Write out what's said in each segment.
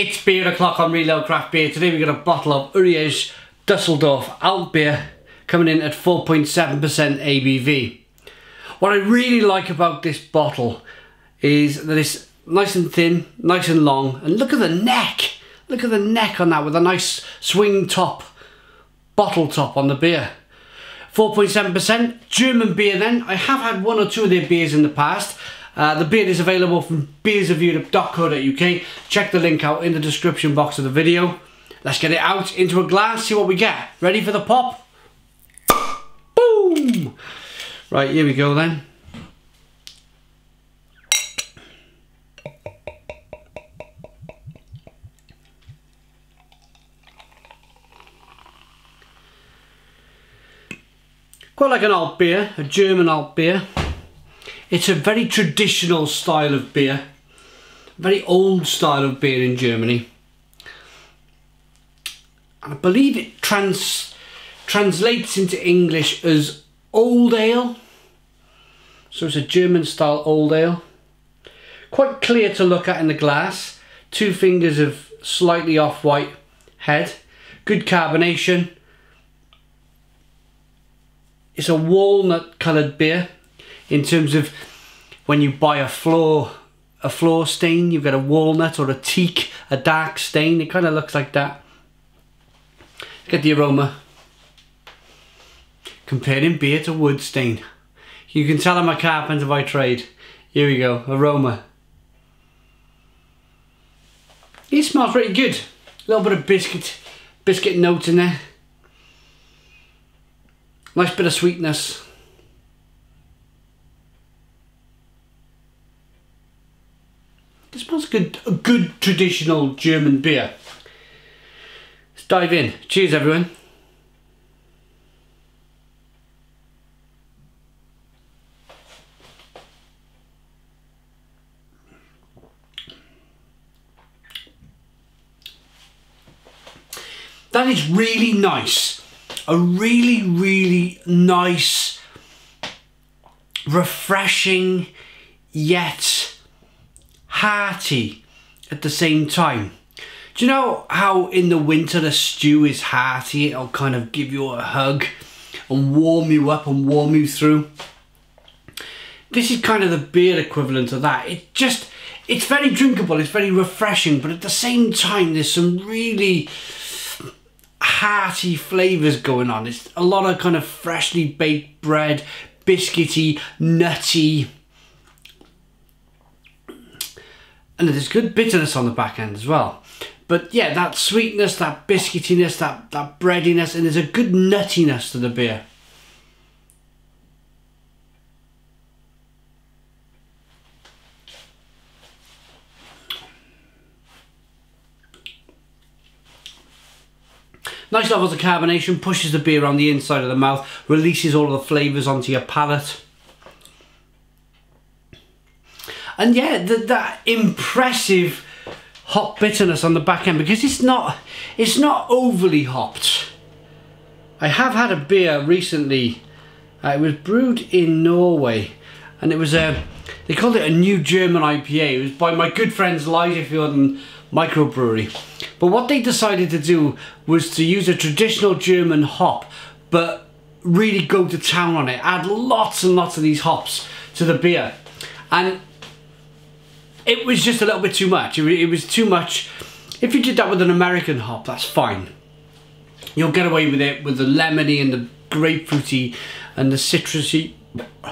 It's beer o'clock on Reload Craft Beer. Today we got a bottle of Uerige Du sseldorf Altbier coming in at 4.7% ABV. What I really like about this bottle is that it's nice and thin, nice and long, and look at the neck. Look at the neck on that with a nice swing top, bottle top on the beer. 4.7%, German beer then. I have had one or two of their beers in the past. The beer is available from beersofeurope.co.uk. Check the link out in the description box of the video. Let's get it out into a glass, see what we get. Ready for the pop? Boom! Right, here we go then. Quite like an alt beer, a German alt beer. It's a very traditional style of beer, very old style of beer in Germany. And I believe it translates into English as old ale. So it's a German style old ale. Quite clear to look at in the glass. 2 fingers of slightly off-white head. Good carbonation. It's a walnut coloured beer. In terms of when you buy a floor stain, you've got a walnut or a teak, a dark stain. It kind of looks like that. Look at the aroma. Comparing beer to wood stain. You can tell I'm a carpenter by trade. Here we go, aroma. It smells pretty good. A little bit of biscuit notes in there. Nice bit of sweetness. It smells good, a good traditional German beer. Let's dive in. Cheers everyone. That is really nice. A really nice, refreshing, yet hearty at the same time. Do you know how in the winter a stew is hearty? It'll kind of give you a hug and warm you up and warm you through. This is kind of the beer equivalent of that. It's very drinkable, it's very refreshing, but at the same time there's some really hearty flavours going on. It's a lot of kind of freshly baked bread, biscuity, nutty. And there's good bitterness on the back end as well. But yeah, that sweetness, that biscuitiness, that breadiness, and there's a good nuttiness to the beer. Nice levels of carbonation, pushes the beer on the inside of the mouth, releases all of the flavours onto your palate. And yeah, that impressive hop bitterness on the back end, because it's not overly hopped. I have had a beer recently. It was brewed in Norway, and it was they called it a New German IPA. It was by my good friends Ligerfield and Microbrewery. But what they decided to do was to use a traditional German hop, but really go to town on it. Add lots and lots of these hops to the beer, and it was just a little bit too much. It was too much. If you did that with an American hop, that's fine. You'll get away with it with the lemony and the grapefruity and the citrusy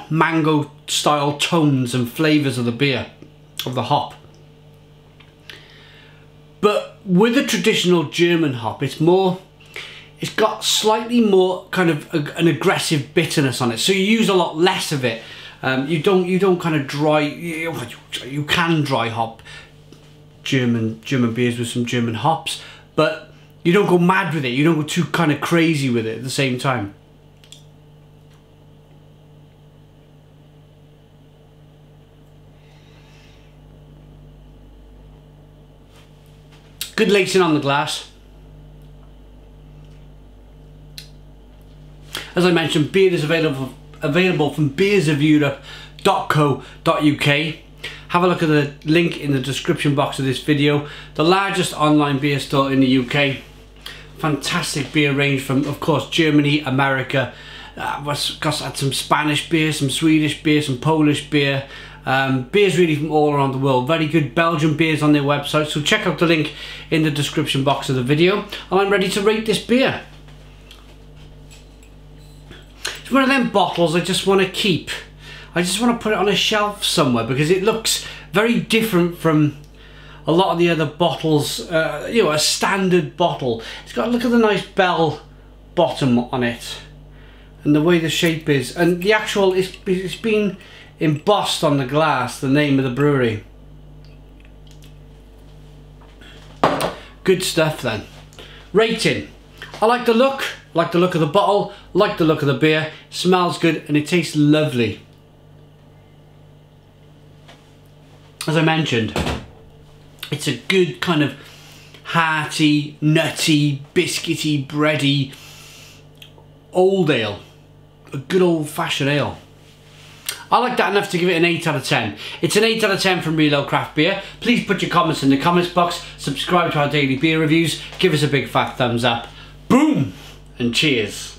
mango style tones and flavours of the beer, of the hop. But with a traditional German hop, it's got slightly more kind of an aggressive bitterness on it. So you use a lot less of it. You don't kind of dry. You can dry hop German beers with some German hops, but you don't go mad with it. You don't go too kind of crazy with it at the same time. Good lacing on the glass. As I mentioned, beer is available from beersofeurope.co.uk. have a look at the link in the description box of this video. The largest online beer store in the UK. Fantastic beer range from, of course, Germany, America. Had some Spanish beer, some Swedish beer, some Polish beer. Beers really from all around the world. Very good Belgian beers on their website, so check out the link in the description box of the video. And I'm ready to rate this beer. It's one of them bottles I just want to keep. I just want to put it on a shelf somewhere because it looks very different from a lot of the other bottles. You know, a standard bottle. It's got, look at the nice bell bottom on it. And the way the shape is, and the actual, it's been embossed on the glass, the name of the brewery. Good stuff then. Rating. I like the look of the bottle, like the look of the beer, smells good and it tastes lovely. As I mentioned, it's a good kind of hearty, nutty, biscuity, bready old ale. A good old-fashioned ale. I like that enough to give it an 8 out of 10. It's an 8 out of 10 from Real Craft Beer. Please put your comments in the comments box, subscribe to our daily beer reviews, give us a big fat thumbs up. Boom! And cheers.